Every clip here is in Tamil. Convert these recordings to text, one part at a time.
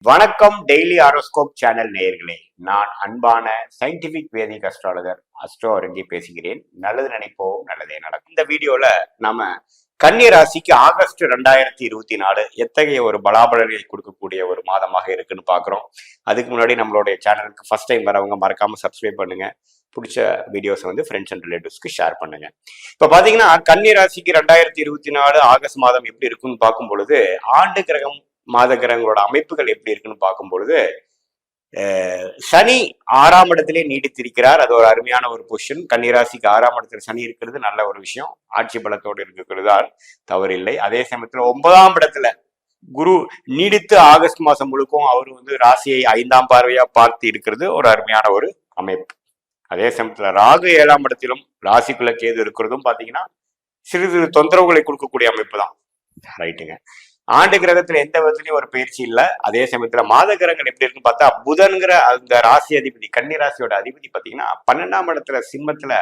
வணக்கம். டெய்லி ஆரோஸ்கோப் சேனல் நேயர்களே, நான் அன்பான சயின்டிபிக் வேதிக் அஸ்ட்ராலஜர் அஸ்ட்ரோ அரங்கி பேசுகிறேன். நல்லது நினைப்போம், நல்லதே நடக்கும். இந்த வீடியோல நாம கன்னி ராசிக்கு ஆகஸ்ட் 2024 எத்தகைய ஒரு பலாபலனை கொடுக்கக்கூடிய ஒரு மாதமாக இருக்குன்னு பாக்குறோம். அதுக்கு முன்னாடி நம்மளுடைய சேனலுக்கு ஃபர்ஸ்ட் டைம் வரவங்க மறக்காம சப்ஸ்கிரைப் பண்ணுங்க. பிடிச்ச வீடியோஸ் வந்து ஃப்ரெண்ட்ஸ் அண்ட் ரிலேட்டிவ்ஸ்க்கு ஷேர் பண்ணுங்க. இப்ப பாத்தீங்கன்னா கன்னி ராசிக்கு 2024 ஆகஸ்ட் மாதம் எப்படி இருக்குன்னு பார்க்கும் பொழுது, ஆண்டு கிரகம் மாத கிரகங்களோட அமைப்புகள் எப்படி இருக்குன்னு பார்க்கும் பொழுது, சனி 6ஆம் இடத்திலே நீடித்திருக்கிறார். அது ஒரு அருமையான ஒரு பொசிஷன். கன்னிராசிக்கு 6ஆம் இடத்துல சனி இருக்கிறது நல்ல ஒரு விஷயம். ஆட்சி பலத்தோடு இருக்கிறதால் தவறில்லை. அதே சமயத்துல 9ஆம் இடத்துல குரு நீடித்து ஆகஸ்ட் மாசம் முழுக்கும் அவர் வந்து ராசியை 5ஆம் பார்வையா பார்த்து இருக்கிறது ஒரு அருமையான ஒரு அமைப்பு. அதே சமயத்துல ராகு 7ஆம் இடத்திலும் ராசிக்குள்ள கேது இருக்கிறதும் பாத்தீங்கன்னா சிறு சிறு தொந்தரவுகளை கொடுக்கக்கூடிய அமைப்பு தான். ரைட்டுங்க. ஆண்டு கிரகத்துல எந்த விதத்துலயும் ஒரு பயிற்சி இல்லை. அதே சமயத்துல மாத கிரகங்கள் எப்படி இருக்குன்னு பார்த்தா, புதன்கிற அந்த ராசி அதிபதி, கன்னி ராசியோட அதிபதி பாத்தீங்கன்னா 12ஆம் இடத்துல சிம்மத்துல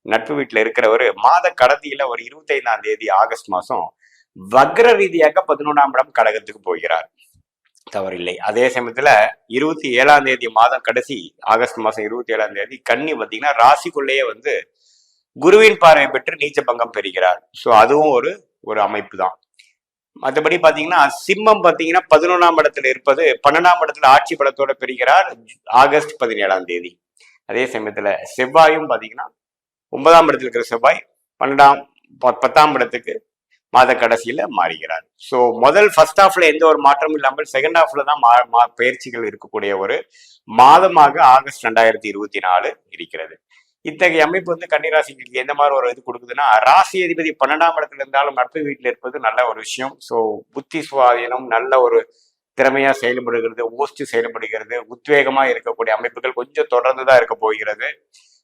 நட்பு வீட்டுல இருக்கிறவர் மாத கடத்தியில ஒரு 25ஆம் தேதி ஆகஸ்ட் மாசம் வக்ர ரீதியாக 11ஆம் இடம் கடகத்துக்கு போகிறார். தவறில்லை. அதே சமயத்துல 27ஆம் தேதி மாதம் கடைசி ஆகஸ்ட் மாசம் 27ஆம் தேதி கன்னி பாத்தீங்கன்னா ராசிக்குள்ளேயே வந்து குருவின் பார்வை பெற்று நீச்ச பங்கம் பெறுகிறார். ஸோ அதுவும் ஒரு அமைப்பு தான். மற்றபடி பாத்தீங்கன்னா சிம்மம் பாத்தீங்கன்னா 11ஆம் இடத்துல இருப்பது 12ஆம் இடத்துல ஆட்சி பலத்தோட பெறுகிறார் ஆகஸ்ட் 17ஆம் தேதி. அதே சமயத்துல செவ்வாயும் பாத்தீங்கன்னா 9ஆம் இடத்துல இருக்கிற செவ்வாய் 10ஆம் இடத்துக்கு மாத கடைசியில மாறுகிறார். ஸோ முதல் ஃபர்ஸ்ட் ஹாஃப்ல எந்த ஒரு மாற்றமும் இல்லாமல் செகண்ட் ஹாஃப்ல தான் பயிற்சிகள் இருக்கக்கூடிய ஒரு மாதமாக ஆகஸ்ட் 2024 இருக்கிறது. இத்தகைய அமைப்பு வந்து கன்னிராசிக்கு எந்த மாதிரி ஒரு இது கொடுக்குதுன்னா, ராசி அதிபதி 12ஆம் இடத்துல இருந்தாலும் நட்பு வீட்டில் இருப்பது நல்ல ஒரு விஷயம். ஸோ புத்தி சுவாதீனம், நல்ல ஒரு திறமையா செயல்படுகிறது, ஓஸ்ட் செயல்படுகிறது, உத்வேகமா இருக்கக்கூடிய அமைப்புகள் கொஞ்சம் தொடர்ந்துதான் இருக்க போகிறது.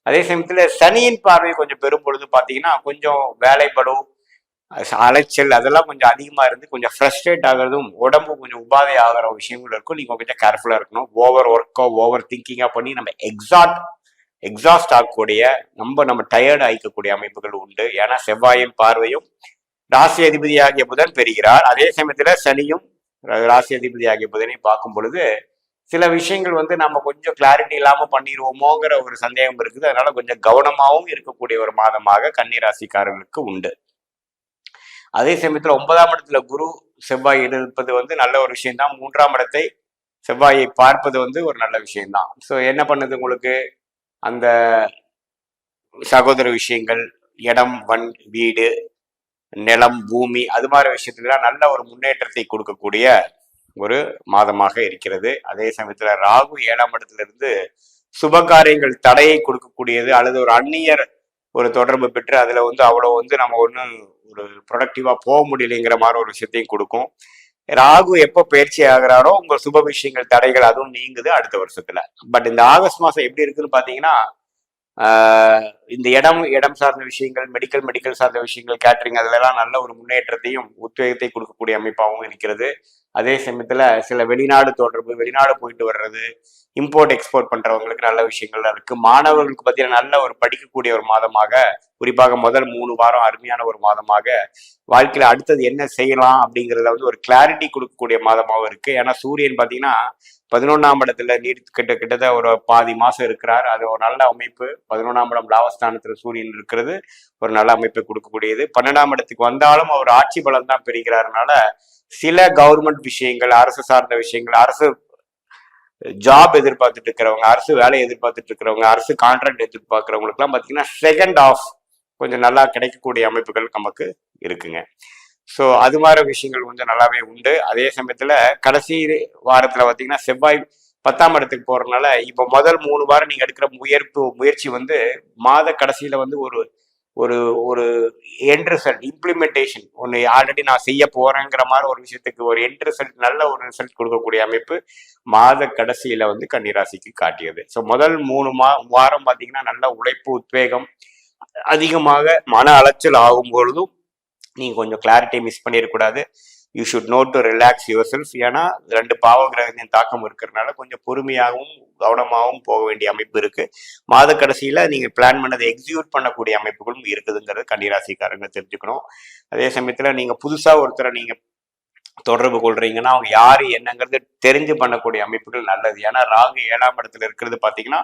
அதே சமயத்துல சனியின் பார்வை கொஞ்சம் பெரும் பொழுது பாத்தீங்கன்னா கொஞ்சம் வேலைப்படும், அலைச்சல் அதெல்லாம் கொஞ்சம் அதிகமா இருந்து கொஞ்சம் ஃப்ரஸ்ட்ரேட் ஆகிறதும், உடம்பு கொஞ்சம் உபாதை ஆகிற விஷயங்கள் இருக்கும். நீங்க கொஞ்சம் கேர்ஃபுல்லா இருக்கணும். ஓவர் ஒர்க்கோ ஓவர் திங்கிங்கா பண்ணி நம்ம எக்ஸாஸ்ட் ஆகக்கூடிய நம்ம டயர்டு ஆகிக்கக்கூடிய அமைப்புகள் உண்டு. ஏன்னா செவ்வாயின் பார்வையும் ராசி அதிபதி ஆகிய புதன் பெறுகிறார். அதே சமயத்துல சனியும் ராசி அதிபதி ஆகிய புதனை பார்க்கும் பொழுது சில விஷயங்கள் வந்து நம்ம கொஞ்சம் கிளாரிட்டி இல்லாம பண்ணிடுவோமோங்கிற ஒரு சந்தேகம் இருக்குது. அதனால கொஞ்சம் கவனமாகவும் இருக்கக்கூடிய ஒரு மாதமாக கன்னி ராசிக்காரர்களுக்கு உண்டு. அதே சமயத்துல 9ஆம் இடத்துல குரு செவ்வாய் இருப்பது வந்து நல்ல ஒரு விஷயம்தான். 3ஆம் இடத்தை செவ்வாயை பார்ப்பது வந்து ஒரு நல்ல விஷயம்தான். ஸோ என்ன பண்ணுது, உங்களுக்கு அந்த சகோதர விஷயங்கள், இடம், வீடு, நிலம், பூமி, அது மாதிரி விஷயத்துலாம் நல்ல ஒரு முன்னேற்றத்தை கொடுக்கக்கூடிய ஒரு மாதமாக இருக்கிறது. அதே சமயத்துல ராகு 7ஆம் இடத்துல இருந்து சுபகாரியங்கள் தடையை கொடுக்கக்கூடியது, அல்லது ஒரு அந்நியர் ஒரு தொடர்பு பெற்று அதுல வந்து அவ்வளவு வந்து நம்ம ஒன்றும் ஒரு ப்ரொடக்டிவா போக முடியலைங்கிற மாதிரி ஒரு விஷயத்தையும் கொடுக்கும். ராகு எப்போ பயிற்சி ஆகிறாரோ உங்க சுப விஷயங்கள் தடைகள் அதுவும் நீங்குது அடுத்த வருஷத்துல. பட் இந்த ஆகஸ்ட் மாசம் எப்படி இருக்குன்னு பாத்தீங்கன்னா, இந்த இடம் சார்ந்த விஷயங்கள், மெடிக்கல் சார்ந்த விஷயங்கள், கேட்டரிங், அதுலலாம் நல்ல ஒரு முன்னேற்றத்தையும் உத்வேகத்தை கொடுக்கக்கூடிய அமைப்பாகவும் இருக்கிறது. அதே சமயத்துல சில வெளிநாடு தொடர்பு, வெளிநாடு போயிட்டு வர்றது, இம்போர்ட் எக்ஸ்போர்ட் பண்றவங்களுக்கு நல்ல விஷயங்கள் இருக்கு. மாணவர்களுக்கு பார்த்தீங்கன்னா நல்ல ஒரு படிக்கக்கூடிய ஒரு மாதமாக, குறிப்பாக முதல் 3 வாரம் அருமையான ஒரு மாதமாக, வாழ்க்கையில அடுத்தது என்ன செய்யலாம் அப்படிங்கிறதுல வந்து ஒரு கிளாரிட்டி கொடுக்கக்கூடிய மாதமாகவும் இருக்கு. ஏன்னா சூரியன் பாத்தீங்கன்னா 11ஆம் இடத்துல கிட்டத்தட்ட ஒரு பாதி மாசம் இருக்கிறார். அது ஒரு நல்ல அமைப்பு. 11ஆம் இடம் லாபஸ்தானத்துல சூரியன் இருக்கிறது ஒரு நல்ல அமைப்பை கொடுக்கக்கூடியது. 12ஆம் இடத்துக்கு வந்தாலும் அவர் ஆட்சி பலம் தான் பெறுகிறாருனால சில கவர்மெண்ட் விஷயங்கள், அரசு சார்ந்த விஷயங்கள், அரசு ஜாப் எதிர்பார்த்துட்டு இருக்கிறவங்க, அரசு வேலை எதிர்பார்த்துட்டு இருக்கிறவங்க, அரசு கான்ட்ராக்ட் எதிர்பார்க்கிறவங்களுக்கு எல்லாம் பாத்தீங்கன்னா செகண்ட் ஆஃப் கொஞ்சம் நல்லா கிடைக்கக்கூடிய அமைப்புகள் நமக்கு இருக்குங்க. ஸோ அது மாதிரி விஷயங்கள் கொஞ்சம் நல்லாவே உண்டு. அதே சமயத்துல கடைசி வாரத்துல பாத்தீங்கன்னா செவ்வாய் 10ஆம் இடத்துக்கு போறதுனால இப்போ முதல் 3 வாரம் நீங்க எடுக்கிற முயற்சி வந்து மாத கடைசியில வந்து ஒரு ஒரு ஒரு எண்ட் ரிசல்ட் இம்ப்ளிமெண்டேஷன் ஒன்று ஆல்ரெடி நான் செய்ய போறேங்கிற மாதிரி ஒரு விஷயத்துக்கு ஒரு எண்ட் ரிசல்ட், நல்ல ஒரு ரிசல்ட் கொடுக்கக்கூடிய அமைப்பு மாத கடைசியில வந்து கன்னிராசிக்கு காட்டியது. ஸோ முதல் 3 வாரம் பாத்தீங்கன்னா நல்ல உழைப்பு, உத்வேகம் அதிகமாக, மன அலைச்சல் ஆகும் பொழுதும் நீங்க கொஞ்சம் கிளாரிட்டி மிஸ் பண்ணிடக்கூடாது. You should note to relax yourself. ஏன்னா 2 பாவ கிரகத்தின் தாக்கம் இருக்கிறதுனால கொஞ்சம் பொறுமையாகவும் கவனமாகவும் போக வேண்டிய அமைப்பு இருக்கு. மாத கடைசியில நீங்க பிளான் பண்ணதை எக்ஸிக்யூட் பண்ணக்கூடிய அமைப்புகளும் இருக்குதுங்கிறது கன்னிராசிக்காரங்க தெரிஞ்சுக்கணும். அதே சமயத்துல நீங்க புதுசா ஒருத்தரை நீங்க தொடர்பு கொள்றீங்கன்னா அவங்க யாரு என்னங்கிறது தெரிஞ்சு பண்ணக்கூடிய அமைப்புகள் நல்லது. ஏன்னா ராகு 7ஆம் இடத்துல இருக்கிறது பாத்தீங்கன்னா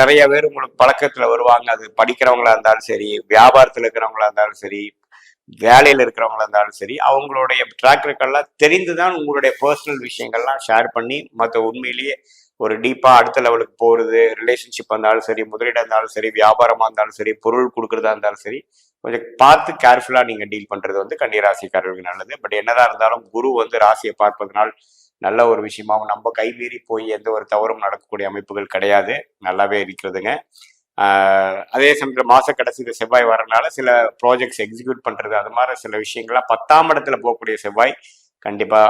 நிறைய பேர் உங்களுக்கு பழக்கத்துல வருவாங்க. அது படிக்கிறவங்களா இருந்தாலும் சரி, வியாபாரத்துல இருக்கிறவங்களா இருந்தாலும் சரி, வேலையில இருக்கிறவங்களா இருந்தாலும் சரி, அவங்களுடைய ட்ராக் ரெக்கார்ட்லாம் தெரிந்துதான் உங்களுடைய பர்சனல் விஷயங்கள்லாம் ஷேர் பண்ணி மற்ற உண்மையிலேயே ஒரு டீப்பா அடுத்த லெவலுக்கு போறது. ரிலேஷன்ஷிப் இருந்தாலும் சரி, முதலீடா இருந்தாலும் சரி, வியாபாரமா இருந்தாலும் சரி, பொருள் கொடுக்கறதா இருந்தாலும் சரி, கொஞ்சம் பார்த்து கேர்ஃபுல்லா நீங்க டீல் பண்றது வந்து கன்னிராசிக்காரர்களுக்கு நல்லது. பட் என்னதான் இருந்தாலும் குரு வந்து ராசியை பார்ப்பதனால் நல்ல ஒரு விஷயமாவும் நம்ம கைமீறி போய் எந்த ஒரு தவறும் நடக்கக்கூடிய அமைப்புகள் கிடையாது, நல்லாவே இருக்கிறதுங்க. அதே சமயத்தில் மாச கடைசியில செவ்வாய் வரனால சில ப்ராஜெக்ட்ஸ் எக்ஸிக்யூட் பண்றது அது மாதிரி சில விஷயங்கள்லாம் 10ஆம் இடத்துல போகக்கூடிய செவ்வாய் கண்டிப்பா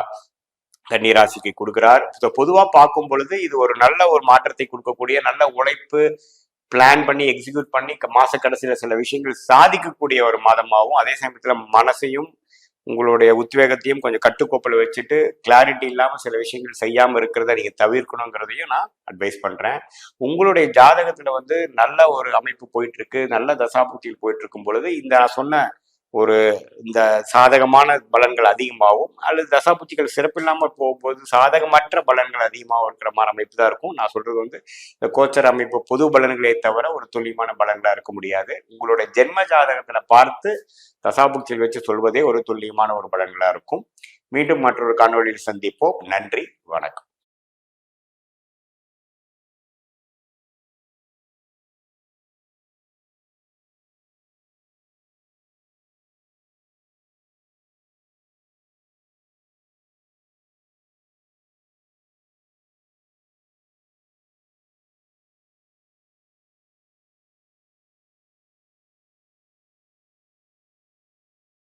கன்னிராசிக்கு கொடுக்கிறார். பொதுவா பார்க்கும் பொழுது இது ஒரு நல்ல ஒரு மாற்றத்தை கொடுக்கக்கூடிய, நல்ல உழைப்பு பிளான் பண்ணி எக்ஸிக்யூட் பண்ணி மாச கடைசியில சில விஷயங்கள் சாதிக்கக்கூடிய ஒரு மாதமாகவும், அதே சமயத்துல மனசையும் உங்களுடைய உத்வேகத்தையும் கொஞ்சம் கட்டுக்கோப்பில் வச்சுட்டு கிளாரிட்டி இல்லாம சில விஷயங்கள் செய்யாம இருக்கிறத நீங்க தவிர்க்கணுங்கிறதையும் நான் அட்வைஸ் பண்றேன். உங்களுடைய ஜாதகத்துல வந்து நல்ல ஒரு அமைப்பு போயிட்டு இருக்கு, நல்ல தசாபுத்தியில் போயிட்டு இருக்கும் பொழுது இந்த நான் சொன்ன ஒரு இந்த சாதகமான பலன்கள் அதிகமாகவும், அல்லது தசாபுத்திகள் சிறப்பில்லாம போகும்போது சாதகமற்ற பலன்கள் அதிகமாக இருக்கிற மாதிரி அமைப்பு தான் இருக்கும். நான் சொல்றது வந்து இந்த கோச்சர் அமைப்பு பொது பலன்களே தவிர ஒரு துல்லியமான பலன்களா இருக்க முடியாது. உங்களுடைய ஜென்ம ஜாதகத்துல பார்த்து தசாபுத்தியில் வச்சு சொல்வதே ஒரு துல்லியமான ஒரு பலன்களா இருக்கும். மீண்டும் மற்றொரு காணொலியில் சந்திப்போம். நன்றி, வணக்கம்.